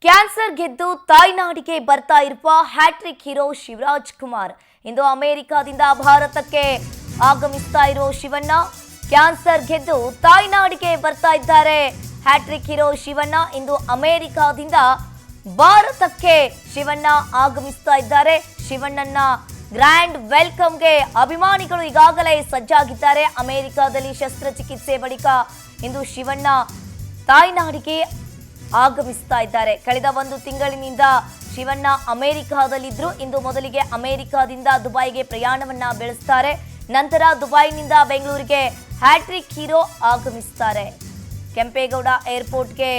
Cancer ಗೆದ್ದು ತಾಯ್ನಾಡಿಗೆ ಬರ್ತಾ ಇರುವ ಹ್ಯಾಟ್ರಿಕ್ ಹೀರೋ ಶಿವರಾಜ್ ಕುಮಾರ್ ಇಂದು ಅಮೆರಿಕಾದಿಂದ ಭಾರತಕ್ಕೆ ಆಗಮಿಸ್ತಾ ಇರೋ ಶಿವಣ್ಣ ಕ್ಯಾನ್ಸರ್ ಗೆದ್ದು ತಾಯ್ನಾಡಿಗೆ ಬರ್ತಾ ಇದ್ದಾರೆ. ಹ್ಯಾಟ್ರಿಕ್ ಹೀರೋ ಶಿವಣ್ಣ ಇಂದು ಅಮೆರಿಕಾದಿಂದ ಭಾರತಕ್ಕೆ ಶಿವಣ್ಣ ಆಗಮಿಸ್ತಾ ಇದ್ದಾರೆ. ಶಿವಣ್ಣನ ಗ್ರ್ಯಾಂಡ್ ವೆಲ್ಕಮ್ಗೆ ಅಭಿಮಾನಿಗಳು ಈಗಾಗಲೇ ಸಜ್ಜಾಗಿದ್ದಾರೆ. ಅಮೆರಿಕಾದಲ್ಲಿ ಶಸ್ತ್ರಚಿಕಿತ್ಸೆ ಬಳಿಕ ಇಂದು ಶಿವಣ್ಣ ತಾಯ್ನಾಡಿಗೆ ಆಗಮಿಸ್ತಾ ಇದ್ದಾರೆ. ಕಳೆದ ಒಂದು ತಿಂಗಳಿನಿಂದ ಶಿವಣ್ಣ ಅಮೆರಿಕಾದಲ್ಲಿದ್ರು. ಇಂದು ಮೊದಲಿಗೆ ಅಮೆರಿಕಾದಿಂದ ದುಬೈಗೆ ಪ್ರಯಾಣವನ್ನ ಬೆಳೆಸ್ತಾರೆ. ನಂತರ ದುಬೈನಿಂದ ಬೆಂಗಳೂರಿಗೆ ಹ್ಯಾಟ್ರಿಕ್ ಹೀರೋ ಆಗಮಿಸ್ತಾರೆ. ಕೆಂಪೇಗೌಡ ಏರ್ಪೋರ್ಟ್ಗೆ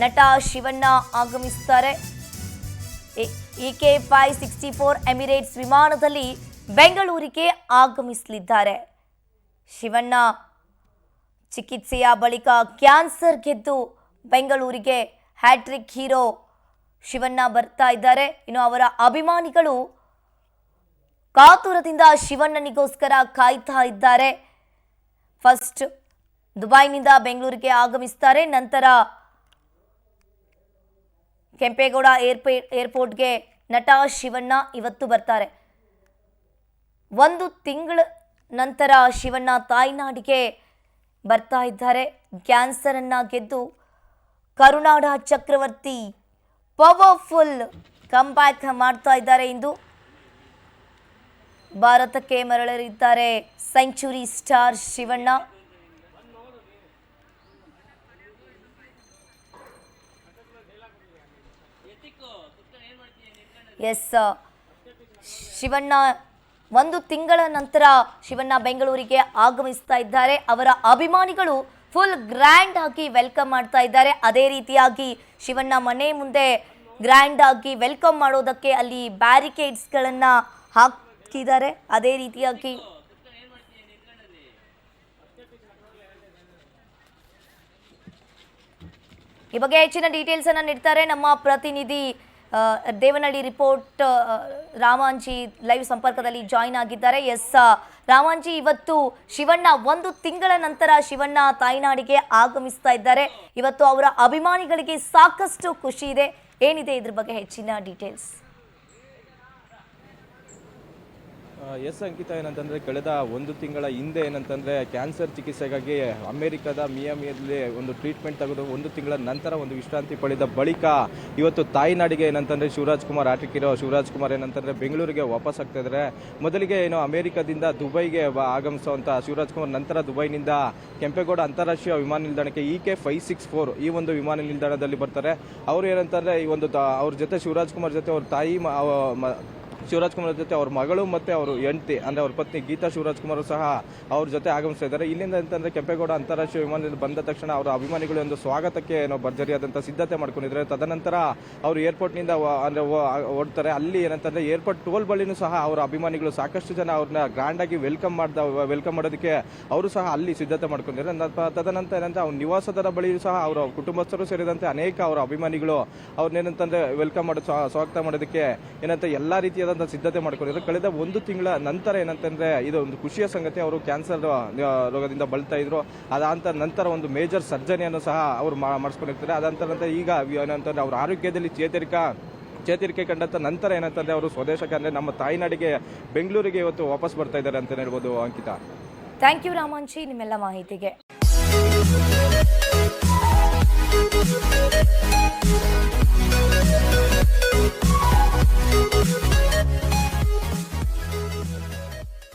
ನಟ ಶಿವಣ್ಣ ಆಗಮಿಸ್ತಾರೆ. EK564 ಎಮಿರೇಟ್ಸ್ ವಿಮಾನದಲ್ಲಿ ಬೆಂಗಳೂರಿಗೆ ಆಗಮಿಸಲಿದ್ದಾರೆ. ಶಿವಣ್ಣ ಚಿಕಿತ್ಸೆಯ ಬಳಿಕ ಕ್ಯಾನ್ಸರ್ ಗೆದ್ದು ಬೆಂಗಳೂರಿಗೆ ಹ್ಯಾಟ್ರಿಕ್ ಹೀರೋ ಶಿವಣ್ಣ ಬರ್ತಾ ಇದ್ದಾರೆ. ಇನ್ನು ಅವರ ಅಭಿಮಾನಿಗಳು ಕಾತುರದಿಂದ ಶಿವಣ್ಣನಿಗೋಸ್ಕರ ಕಾಯ್ತಾ ಇದ್ದಾರೆ. ಫಸ್ಟ್ ದುಬೈನಿಂದ ಬೆಂಗಳೂರಿಗೆ ಆಗಮಿಸ್ತಾರೆ. ನಂತರ ಕೆಂಪೇಗೌಡ ಏರ್ಪೋರ್ಟ್ಗೆ ನಟ ಶಿವಣ್ಣ ಇವತ್ತು ಬರ್ತಾರೆ. ಒಂದು ತಿಂಗಳ ನಂತರ ಶಿವಣ್ಣ ತಾಯ್ನಾಡಿಗೆ ಬರ್ತಾ ಇದ್ದಾರೆ. ಕ್ಯಾನ್ಸರ್ ಅನ್ನ ಗೆದ್ದು ಕರುನಾಡ ಚಕ್ರವರ್ತಿ ಪವರ್ಫುಲ್ ಕಂಬ್ಯಾಕ್ ಮಾಡ್ತಾ ಇದ್ದಾರೆ. ಇಂದು ಭಾರತಕ್ಕೆ ಮರಳಲಿದ್ದಾರೆ ಸೆಂಚುರಿ ಸ್ಟಾರ್ ಶಿವಣ್ಣ. ಶಿವಣ್ಣ ಒಂದು ತಿಂಗಳ ನಂತರ ಶಿವಣ್ಣ ಬೆಂಗಳೂರಿಗೆ ಆಗಮಿಸ್ತಾ ಇದ್ದಾರೆ. ಅವರ ಅಭಿಮಾನಿಗಳು ಫುಲ್ ಗ್ರ್ಯಾಂಡ್ ಆಗಿ ವೆಲ್ಕಮ್ ಮಾಡ್ತಾ ಇದ್ದಾರೆ. ಅದೇ ರೀತಿಯಾಗಿ ಶಿವಣ್ಣ ಮನೆ ಮುಂದೆ ಗ್ರ್ಯಾಂಡ್ ಆಗಿ ವೆಲ್ಕಮ್ ಮಾಡೋದಕ್ಕೆ ಅಲ್ಲಿ ಬ್ಯಾರಿಕೇಡ್ಸ್ಗಳನ್ನ ಹಾಕಿದ್ದಾರೆ. ಅದೇ ರೀತಿಯಾಗಿ ಈ ಬಗ್ಗೆ ಹೆಚ್ಚಿನ ಡೀಟೇಲ್ಸ್ ಅನ್ನ ನೀಡ್ತಾರೆ ನಮ್ಮ ಪ್ರತಿನಿಧಿ ದೇವನಹಳ್ಳಿ ರಿಪೋರ್ಟ್ ರಾಮಾಂಜಿ ಲೈವ್ ಸಂಪರ್ಕದಲ್ಲಿ ಜಾಯಿನ್ ಆಗಿದ್ದಾರೆ. ರಾಮಾಂಜಿ, ಇವತ್ತು ಶಿವಣ್ಣ ಒಂದು ತಿಂಗಳ ನಂತರ ಶಿವಣ್ಣ ತಾಯ್ನಾಡಿಗೆ ಆಗಮಿಸ್ತಾ ಇದ್ದಾರೆ. ಇವತ್ತು ಅವರ ಅಭಿಮಾನಿಗಳಿಗೆ ಸಾಕಷ್ಟು ಖುಷಿ ಇದೆ. ಏನಿದೆ ಇದ್ರ ಬಗ್ಗೆ ಹೆಚ್ಚಿನ ಡೀಟೇಲ್ಸ್? ಎಸ್ ಅಂಕಿತ, ಏನಂತಂದರೆ ಕಳೆದ ಒಂದು ತಿಂಗಳ ಹಿಂದೆ ಏನಂತಂದರೆ ಕ್ಯಾನ್ಸರ್ ಚಿಕಿತ್ಸೆಗಾಗಿ ಅಮೆರಿಕದ ಮಿಯಾಮಿಯಲ್ಲಿ ಒಂದು ಟ್ರೀಟ್ಮೆಂಟ್ ತೆಗೆದು ಒಂದು ತಿಂಗಳ ನಂತರ ಒಂದು ವಿಶ್ರಾಂತಿ ಪಡೆದ ಬಳಿಕ ಇವತ್ತು ತಾಯ್ನಾಡಿಗೆ ಏನಂತಂದರೆ ಶಿವರಾಜ್ ಕುಮಾರ್ ಹ್ಯಾಟ್ರಿಕ್ ಹೀರೋ ಶಿವರಾಜ್ ಕುಮಾರ್ ಏನಂತಂದರೆ ಬೆಂಗಳೂರಿಗೆ ವಾಪಸ್ ಆಗ್ತಾ ಇದ್ದಾರೆ. ಮೊದಲಿಗೆ ಅಮೆರಿಕದಿಂದ ದುಬೈಗೆ ಆಗಮಿಸುವಂಥ ಶಿವರಾಜ್ ಕುಮಾರ್ ನಂತರ ದುಬೈನಿಂದ ಕೆಂಪೇಗೌಡ ಅಂತಾರಾಷ್ಟ್ರೀಯ ವಿಮಾನ ನಿಲ್ದಾಣಕ್ಕೆ EK564 ಈ ಒಂದು ವಿಮಾನ ನಿಲ್ದಾಣದಲ್ಲಿ ಬರ್ತಾರೆ. ಅವರು ಏನಂತಂದರೆ ಈ ಒಂದು ಅವ್ರ ಜೊತೆ ಶಿವರಾಜ್ ಕುಮಾರ್ ಜೊತೆ ಅವ್ರ ತಾಯಿ ಶಿವರಾಜ್ ಕುಮಾರ್ ಜೊತೆ ಅವ್ರ ಮಗಳು ಮತ್ತು ಅವರು ಹೆಂಡತಿ ಅಂದರೆ ಅವ್ರ ಪತ್ನಿ ಗೀತಾ ಶಿವರಾಜ್ ಕುಮಾರ್ ಸಹ ಅವ್ರ ಜೊತೆ ಆಗಮಿಸ್ತಾ ಇದ್ದಾರೆ. ಇಲ್ಲಿಂದ ಅಂತಂದರೆ ಕೆಂಪೇಗೌಡ ಅಂತಾರಾಷ್ಟ್ರೀಯ ವಿಮಾನದಲ್ಲಿ ಬಂದ ತಕ್ಷಣ ಅವರ ಅಭಿಮಾನಿಗಳು ಒಂದು ಸ್ವಾಗತಕ್ಕೆ ಭರ್ಜರಿಯಾದಂಥ ಸಿದ್ಧತೆ ಮಾಡ್ಕೊಂಡಿದ್ದಾರೆ. ತದನಂತರ ಅವರು ಏರ್ಪೋರ್ಟ್ನಿಂದ ಅಂದರೆ ಓಡ್ತಾರೆ. ಅಲ್ಲಿ ಏನಂತಂದರೆ ಏರ್ಪೋರ್ಟ್ ಟೋಲ್ ಬಳಿನೂ ಸಹ ಅವರ ಅಭಿಮಾನಿಗಳು ಸಾಕಷ್ಟು ಜನ ಅವ್ರನ್ನ ಗ್ರ್ಯಾಂಡಾಗಿ ವೆಲ್ಕಮ್ ಮಾಡೋದಕ್ಕೆ ಅವರು ಸಹ ಅಲ್ಲಿ ಸಿದ್ಧತೆ ಮಾಡ್ಕೊಂಡಿದ್ದಾರೆ. ತದನಂತರ ಏನಂತ ಅವ್ರ ನಿವಾಸದ ಬಳಿಯೂ ಸಹ ಅವರ ಕುಟುಂಬಸ್ಥರು ಸೇರಿದಂತೆ ಅನೇಕ ಅವರ ಅಭಿಮಾನಿಗಳು ಅವ್ರನ್ನೇನಂತಂದರೆ ವೆಲ್ಕಮ್ ಸ್ವಾಗತ ಮಾಡೋದಕ್ಕೆ ಏನಂತ ಎಲ್ಲ ರೀತಿಯಾದ ಸಿದ್ಧತೆ ಮಾಡ್ಕೊಂಡಿದ್ರು. ಕಳೆದ ಒಂದು ತಿಂಗಳ ನಂತರ ಏನಂತಂದ್ರೆ ಇದು ಒಂದು ಖುಷಿಯ ಸಂಗತಿ. ಅವರು ಕ್ಯಾನ್ಸರ್ ರೋಗದಿಂದ ಬಳಲ್ತಾ ಇದ್ರು. ಅದಾದ ನಂತರ ಒಂದು ಮೇಜರ್ ಸರ್ಜರಿಯನ್ನು ಸಹ ಅವರು ಮಾಡಿಸ್ಕೊಂಡಿರ್ತಾರೆ. ಅದಂತರ ಈಗ ಏನಂತಂದ್ರೆ ಅವ್ರ ಆರೋಗ್ಯದಲ್ಲಿ ಚೇತರಿಕೆ ಕಂಡಂತ ನಂತರ ಏನಂತಂದ್ರೆ ಅವರು ಸ್ವದೇಶಕ್ಕೆ ಅಂದ್ರೆ ನಮ್ಮ ತಾಯ್ನಾಡಿಗೆ ಬೆಂಗಳೂರಿಗೆ ಇವತ್ತು ವಾಪಸ್ ಬರ್ತಾ ಇದ್ದಾರೆ ಅಂತ ಹೇಳ್ಬೋದು. ಅಂಕಿತಾ, ಥ್ಯಾಂಕ್ ಯು ರಾಮಾಂಜಿ ನಿಮ್ಮೆಲ್ಲ ಮಾಹಿತಿಗೆ.